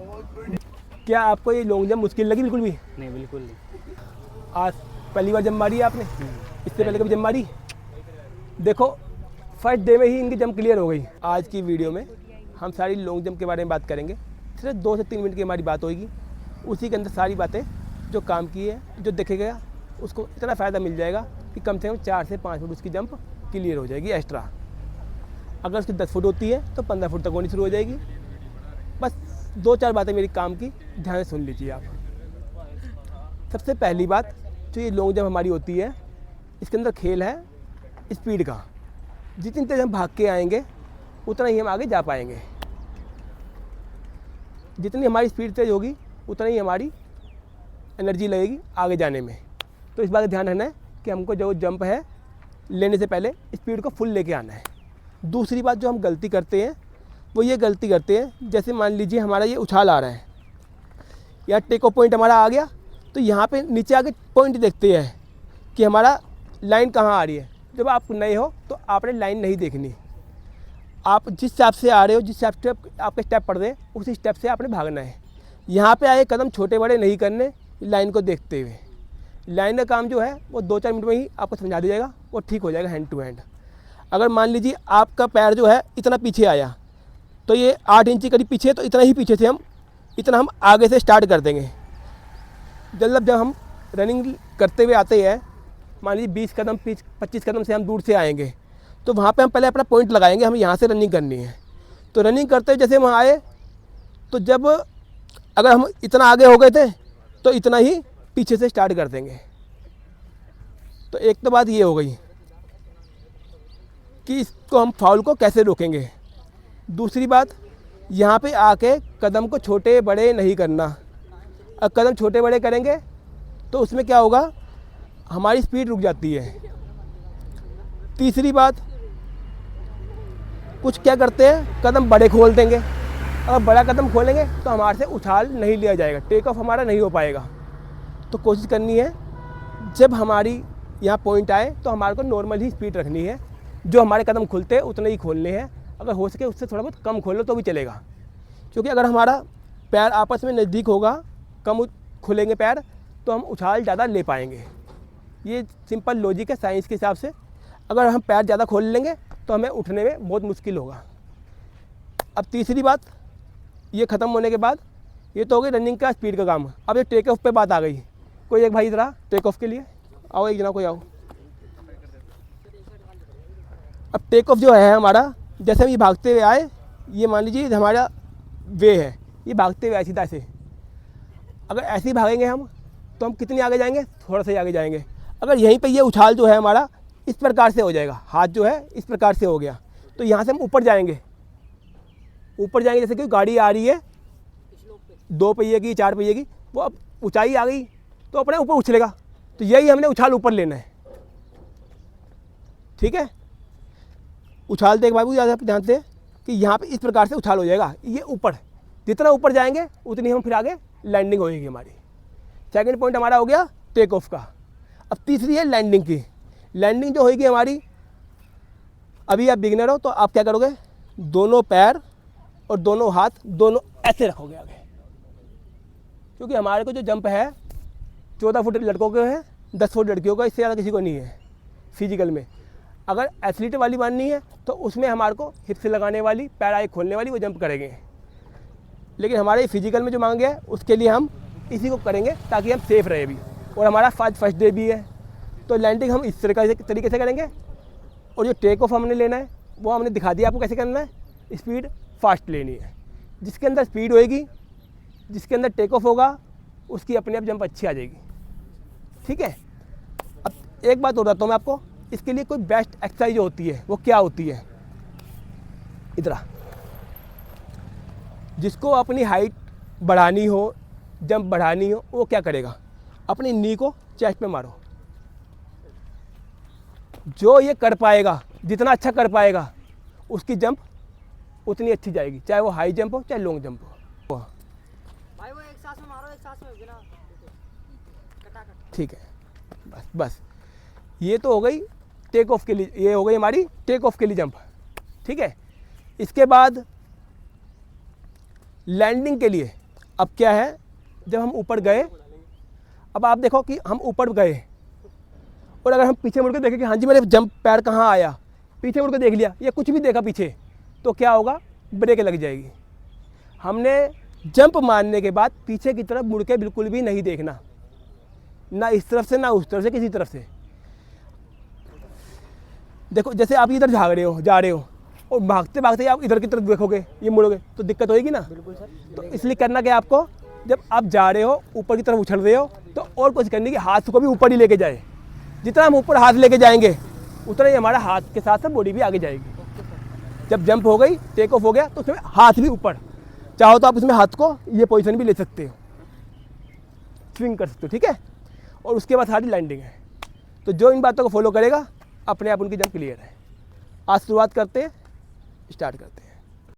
क्या आपको ये लॉन्ग जंप मुश्किल लगी? बिल्कुल भी नहीं, बिल्कुल नहीं। आज पहली बार जंप मारी है आपने? इससे पहले कभी जंप मारी? देखो फर्स्ट डे में ही इनकी जंप क्लियर हो गई। आज की वीडियो में हम सारी लॉन्ग जंप के बारे में बात करेंगे। सिर्फ 2 से 3 मिनट की हमारी बात होगी। उसी के अंदर सारी बातें जो काम की है, जो देखेगा उसको इतना फ़ायदा मिल जाएगा कि कम से कम 4 से 5 फुट उसकी जंप क्लियर हो जाएगी एक्स्ट्रा। अगर उसकी 10 फुट होती है तो 15 फुट तक होनी शुरू हो जाएगी। बस 2-4 बातें मेरी काम की ध्यान से सुन लीजिए आप। सबसे पहली बात, जो ये लॉन्ग जंप हमारी होती है, इसके अंदर खेल है स्पीड का। जितनी तेज़ हम भाग के आएंगे उतना ही हम आगे जा पाएंगे। जितनी हमारी स्पीड तेज़ होगी उतना ही हमारी एनर्जी लगेगी आगे जाने में। तो इस बात का ध्यान रखना है कि हमको जो जंप है लेने से पहले स्पीड को फुल लेके आना है। दूसरी बात जो हम गलती करते हैं वो ये गलती करते हैं, जैसे मान लीजिए हमारा ये उछाल आ रहा है या टेक ऑफ पॉइंट हमारा आ गया, तो यहाँ पे नीचे आके पॉइंट देखते हैं कि हमारा लाइन कहाँ आ रही है। जब आप नए हो तो आपने लाइन नहीं देखनी। आप जिस हिसाब से आ रहे हो, जिस हिसाब से आपके स्टेप पड़ रहे हैं, उसी स्टेप से आपने भागना है। यहाँ पे आए कदम छोटे बड़े नहीं करने लाइन को देखते हुए। लाइन का काम जो है वो 2-4 मिनट में ही आपको समझा दिया जाएगा, वो ठीक हो जाएगा हैंड टू हैंड। अगर मान लीजिए आपका पैर जो है इतना पीछे आया, तो ये 8 इंच करीब पीछे, तो इतना ही पीछे से हम आगे से स्टार्ट कर देंगे। जब हम रनिंग करते हुए आते हैं, मान लीजिए 20 कदम 25 कदम से हम दूर से आएंगे, तो वहाँ पे हम पहले अपना पॉइंट लगाएंगे, हमें यहाँ से रनिंग करनी है। तो रनिंग करते हुए जैसे हम आए, तो जब अगर हम इतना आगे हो गए थे तो इतना ही पीछे से स्टार्ट कर देंगे। तो एक तो बात ये हो गई कि इसको हम फाउल को कैसे रोकेंगे। दूसरी बात, यहाँ पे आके कदम को छोटे बड़े नहीं करना। अब कदम छोटे बड़े करेंगे तो उसमें क्या होगा, हमारी स्पीड रुक जाती है। तीसरी बात, कुछ क्या करते हैं, कदम बड़े खोल देंगे। अगर बड़ा कदम खोलेंगे तो हमारे से उछाल नहीं लिया जाएगा, टेक ऑफ हमारा नहीं हो पाएगा। तो कोशिश करनी है जब हमारी यहाँ पॉइंट आए तो हमारे को नॉर्मल ही स्पीड रखनी है। जो हमारे कदम खुलते हैं उतने ही खोलने हैं। अगर हो सके उससे थोड़ा बहुत कम खोल लो तो भी चलेगा, क्योंकि अगर हमारा पैर आपस में नज़दीक होगा, कम खुलेंगे पैर, तो हम उछाल ज़्यादा ले पाएंगे। ये सिंपल लॉजिक है साइंस के हिसाब से। अगर हम पैर ज़्यादा खोल लेंगे तो हमें उठने में बहुत मुश्किल होगा। अब तीसरी बात, ये ख़त्म होने के बाद, ये तो हो गई रनिंग का स्पीड का काम। अब ये टेक ऑफ पे बात आ गई। कोई एक भाई इधर टेक ऑफ के लिए आओ, एक जना कोई आओ। अब टेक ऑफ जो है हमारा, जैसे हम ये भागते हुए आए, ये मान लीजिए हमारा वे है, ये भागते हुए आए सीधा से। अगर ऐसे ही भागेंगे हम तो हम कितनी आगे जाएंगे, थोड़ा सा ही आगे जाएंगे। अगर यहीं पे ये उछाल जो है हमारा इस प्रकार से हो जाएगा, हाथ जो है इस प्रकार से हो गया, तो यहाँ से हम ऊपर जाएंगे। जैसे कि गाड़ी आ रही है 2 पहिए की 4 पहिए की, वो अब ऊंचाई आ गई तो अपने ऊपर उछलेगा। तो यही हमने उछाल ऊपर लेना है, ठीक है। उछाल देख बाबू याद ध्यान से कि यहाँ पे इस प्रकार से उछाल हो जाएगा, ये ऊपर। जितना ऊपर जाएंगे उतनी हम फिर आगे लैंडिंग होएगी हमारी। सेकंड पॉइंट हमारा हो गया टेक ऑफ का। अब तीसरी है लैंडिंग की। लैंडिंग जो होगी हमारी, अभी आप बिगिनर हो तो आप क्या करोगे, दोनों पैर और दोनों हाथ दोनों ऐसे रखोगे आगे, क्योंकि हमारे को जो जंप है 14 फुट लड़कों के है, 10 फुट लड़कियों का, इससे ज़्यादा किसी को नहीं है फिजिकल में। अगर एथलीट वाली माननी है तो उसमें हमारे को हिप से लगाने वाली, पैर आगे खोलने वाली वो जंप करेंगे। लेकिन हमारे फिजिकल में जो मांगे है उसके लिए हम इसी को करेंगे ताकि हम सेफ रहे भी। और हमारा फर्स्ट डे भी है, तो लैंडिंग हम इस तरीके से करेंगे। और जो टेक ऑफ हमने लेना है वो हमने दिखा दिया आपको कैसे करना है। स्पीड फास्ट लेनी है, जिसके अंदर स्पीड होएगी, जिसके अंदर टेक ऑफ होगा, उसकी अपने आप जंप अच्छी आ जाएगी, ठीक है। अब एक बात और बताता हूँ मैं आपको, इसके लिए कोई बेस्ट एक्सरसाइज होती है, वो क्या होती है, इधर जिसको अपनी हाइट बढ़ानी हो, जंप बढ़ानी हो, वो क्या करेगा, अपनी नी को चेस्ट पे मारो। जो ये कर पाएगा, जितना अच्छा कर पाएगा, उसकी जंप उतनी अच्छी जाएगी, चाहे वो हाई जंप हो चाहे लॉन्ग जंप हो। भाई वो एक सांस में मारो, एक सांस में बिना कटाकट। ठीक है, बस ये तो हो गई टेक ऑफ के लिए, ये हो गई हमारी टेक ऑफ के लिए जंप, ठीक है। इसके बाद लैंडिंग के लिए अब क्या है, जब हम ऊपर गए, अब आप देखो कि हम ऊपर गए और अगर हम पीछे मुड़ के देखें कि हाँ जी मेरे जंप पैर कहाँ आया, पीछे मुड़ के देख लिया या कुछ भी देखा पीछे, तो क्या होगा, ब्रेक लग जाएगी। हमने जंप मारने के बाद पीछे की तरफ मुड़ के बिल्कुल भी नहीं देखना, ना इस तरफ से ना उस तरफ से, किसी तरफ से। देखो जैसे आप इधर जा रहे हो और भागते भागते आप इधर की तरफ देखोगे, ये मुड़ोगे तो दिक्कत होगी ना। बिल्कुल सर। तो इसलिए करना क्या आपको, जब आप जा रहे हो ऊपर की तरफ उछल रहे हो, तो और कोशिश करनी कि हाथ को भी ऊपर ही लेके जाए। जितना हम ऊपर हाथ लेके जाएंगे उतना ही हमारा हाथ के साथ साथ बॉडी भी आगे जाएगी। जब जंप हो गई, टेक ऑफ हो गया, तो उसमें हाथ भी ऊपर, चाहो तो आप उसमें हाथ को ये पोजीशन भी ले सकते हो, स्विंग कर सकते हो, ठीक है। और उसके बाद सारी लैंडिंग है। तो जो इन बातों को फॉलो करेगा अपने आप उनकी जंप क्लियर है। आज शुरुआत करते हैं, स्टार्ट करते हैं।